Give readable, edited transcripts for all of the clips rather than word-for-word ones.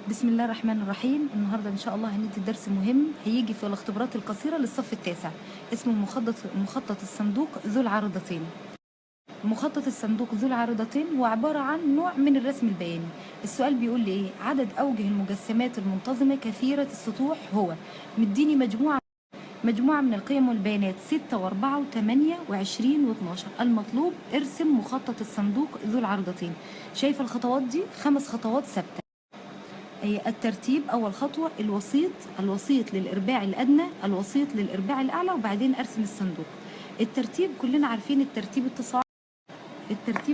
بسم الله الرحمن الرحيم. النهارده ان شاء الله هندي درس مهم هيجي في الاختبارات القصيره للصف التاسع، اسمه مخطط الصندوق ذو العارضتين. مخطط الصندوق ذو العارضتين هو عباره عن نوع من الرسم البياني. السؤال بيقول لي ايه؟ عدد اوجه المجسمات المنتظمه كثيره السطوح هو. مديني مجموعه من القيم والبيانات 6 و4 و8 و20 و12. المطلوب ارسم مخطط الصندوق ذو العارضتين. شايف الخطوات دي؟ 5 خطوات ثابته. هي الترتيب: أول خطوة الوسيط للإرباع الأدنى، الوسيط للإرباع الأعلى، وبعدين أرسم الصندوق. الترتيب كلنا عارفين الترتيب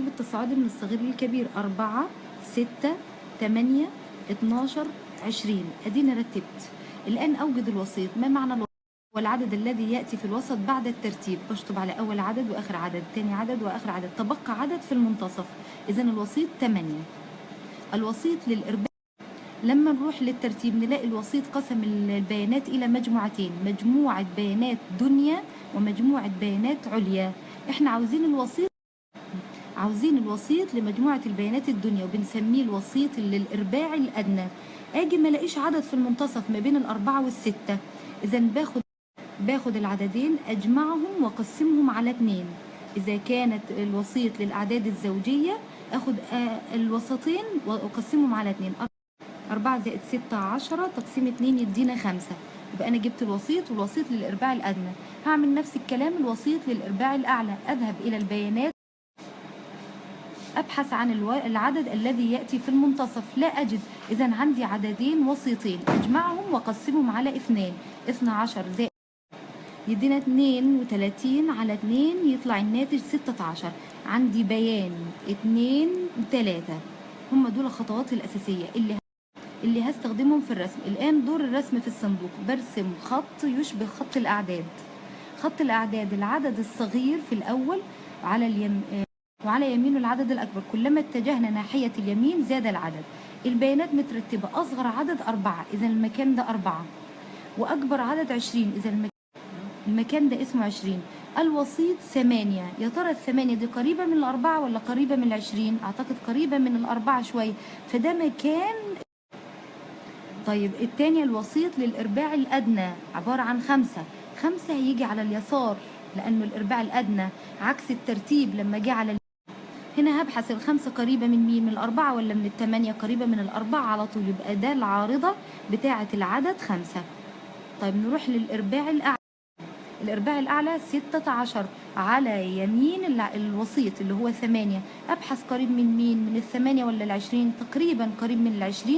التصاعدي من الصغير للكبير: 4 6 8 12 20. أدينا رتبت. الآن أوجد الوسيط. ما معنى الوسيط؟ والعدد الذي يأتي في الوسط بعد الترتيب. بشطب على أول عدد وآخر عدد، تاني عدد وآخر عدد، تبقى عدد في المنتصف. إذن الوسيط 8. الوسيط للإرباع. لما نروح للترتيب نلاقي الوسيط قسم البيانات إلى مجموعتين: مجموعة بيانات دنيا ومجموعة بيانات عليا. احنا عاوزين الوسيط لمجموعة البيانات الدنيا، وبنسميه الوسيط للإرباع الأدنى. أجي ما لاقيش عدد في المنتصف ما بين الأربعة والستة، إذا باخد العددين أجمعهم وأقسمهم على 2. إذا كانت الوسيط للأعداد الزوجية أخد الوسطين وأقسمهم على 2. 4 زائد 6 10، تقسيم 2 يدينا 5. يبقى أنا جبت الوسيط والوسيط للإرباع الأدنى. هعمل نفس الكلام الوسيط للإرباع الأعلى. أذهب إلى البيانات، أبحث عن العدد الذي يأتي في المنتصف، لا أجد. إذا عندي عددين وسيطين، أجمعهم وأقسمهم على 2. 12 زائد يدينا 32 على 2، يطلع الناتج 16. عندي بيان 2 و3. هم دول الخطوات الأساسية اللي هستخدمهم في الرسم. الآن دور الرسم في الصندوق: برسم خط يشبه خط الأعداد. خط الأعداد العدد الصغير في الأول وعلى يمينه العدد الأكبر. كلما اتجهنا ناحية اليمين زاد العدد. البيانات مترتبة: أصغر عدد 4، إذا المكان ده 4، وأكبر عدد 20، إذا المكان ده اسمه 20. الوسيط 8. يا ترى ال8 دي قريبة من ال4 ولا قريبة من ال20؟ أعتقد قريبة من ال4 شوية، فده مكان. طيب الثانية الوسيط للإرباع الأدنى عبارة عن 5. 5 هيجي على اليسار لأنه الإرباع الأدنى عكس الترتيب. لما جه على هنا هبحث ال5 قريبة من مين؟ من ال4 ولا من ال8؟ قريبة من ال4 على طول، يبقى ده العارضة بتاعة العدد 5. طيب نروح للإرباع الأعلى. الإرباع الأعلى 16 على يمين الوسيط اللي هو 8. أبحث قريب من مين؟ من ال8 ولا ال20؟ تقريبا قريب من ال20.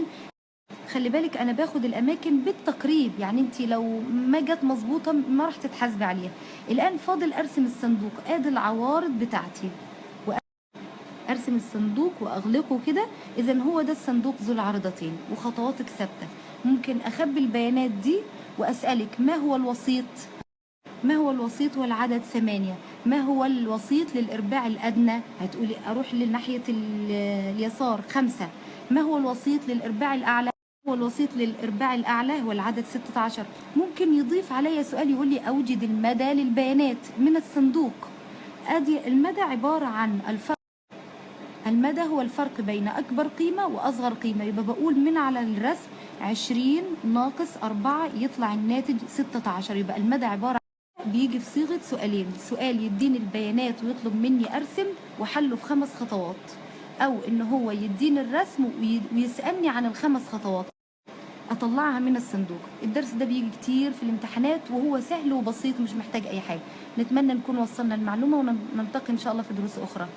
خلي بالك انا باخد الاماكن بالتقريب، يعني انت لو ما جت مظبوطه ما راح تتحاسبي عليها. الان فاضل ارسم الصندوق. ادي العوارض بتاعتي، وارسم الصندوق واغلقه كده. اذا هو ده الصندوق ذو العارضتين وخطواتك ثابته. ممكن اخبي البيانات دي واسالك: ما هو الوسيط؟ ما هو الوسيط والعدد 8؟ ما هو الوسيط للإرباع الأدنى؟ هتقولي أروح لناحية اليسار 5. ما هو الوسيط للإرباع الأعلى؟ هو الوسيط للإرباع الأعلى هو العدد 16. ممكن يضيف علي سؤال يقول لي: أوجد المدى للبيانات من الصندوق. أدي المدى عبارة عن الفرق. المدى هو الفرق بين أكبر قيمة وأصغر قيمة. يبقى بقول من على الرسم 20 ناقص 4 يطلع الناتج 16. يبقى المدى عبارة بيجي في صيغة سؤالين: سؤال يديني البيانات ويطلب مني أرسم وحله في 5 خطوات، أو إن هو يديني الرسم ويسألني عن ال5 خطوات أطلعها من الصندوق. الدرس ده بيجي كتير في الامتحانات وهو سهل وبسيط ومش محتاج أي حاجة. نتمنى نكون وصلنا المعلومة، ونلتقي إن شاء الله في دروس أخرى.